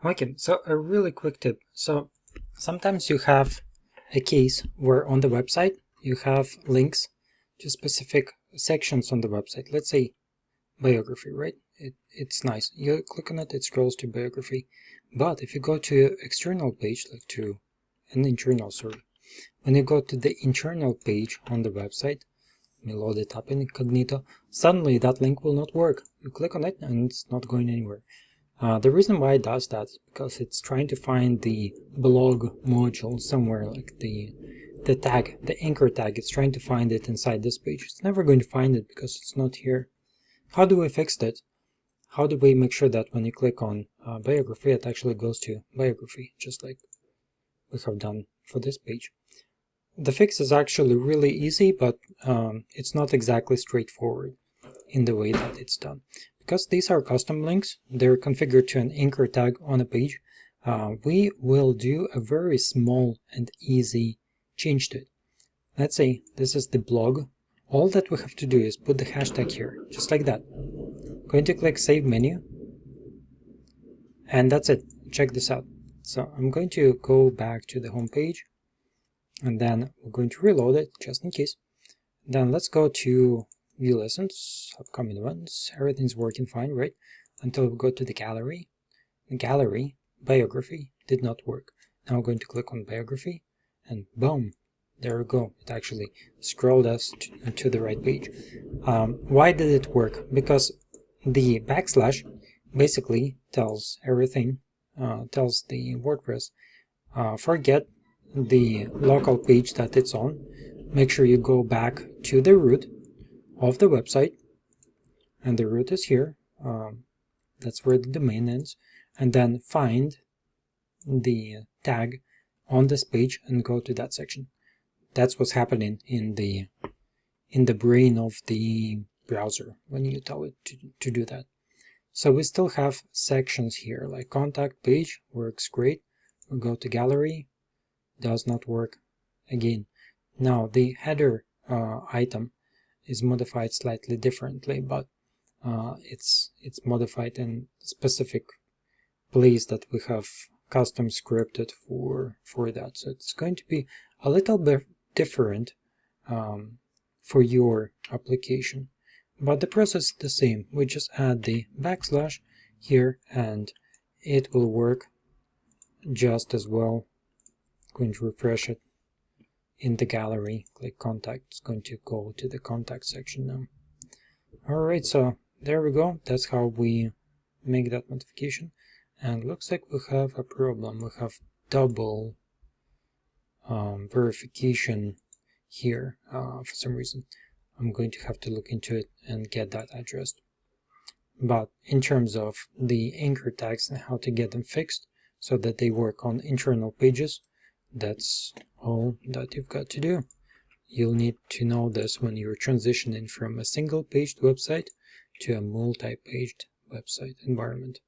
Okay, so a really quick tip. So sometimes you have a case where on the website you have links to specific sections on the website. Let's say biography, right? It's nice. You click on it, it scrolls to biography. But if you go to external page, like to an internal, sorry, when you go to the internal page on the website, let me load it up in incognito, suddenly that link will not work. You click on it and it's not going anywhere. The reason why it does that is because it's trying to find the blog module somewhere, like the tag, the anchor tag. It's trying to find it inside this page. It's never going to find it because it's not here. How do we fix that? How do we make sure that when you click on biography, it actually goes to biography, just like we have done for this page? The fix is actually really easy, but it's not exactly straightforward in the way that it's done. Because these are custom links, they're configured to an anchor tag on a page, we will do a very small and easy change to it. Let's say this is the blog. All that we have to do is put the hashtag here, just like that. Going to click Save Menu, and that's it. Check this out. So I'm going to go back to the home page, and then we're going to reload it just in case. Then let's go to View Lessons, Upcoming Events. Everything's working fine, right? Until we go to the gallery. The gallery, biography, did not work. Now I'm going to click on biography, and boom, there we go. It actually scrolled us to the right page. Why did it work? Because the backslash basically tells everything, tells the WordPress, forget the local page that it's on. Make sure you go back to the root of the website, and the root is here. That's where the domain ends, and then find the tag on this page and go to that section. That's what's happening in the brain of the browser when you tell it to do that. So we still have sections here, like contact page works great. We go to gallery, does not work again. Now the header item is modified slightly differently, but it's modified in a specific place that we have custom scripted for that. So it's going to be a little bit different for your application, but the process is the same. We just add the backslash here and it will work just as well. Going to refresh it. In the gallery, click contact. It's going to go to the contact section now. Alright, so there we go. That's how we make that modification. And looks like we have a problem. We have double verification here for some reason. I'm going to have to look into it and get that addressed. But in terms of the anchor tags and how to get them fixed so that they work on internal pages, that's all that you've got to do. You'll need to know this when you're transitioning from a single-paged website to a multi-paged website environment.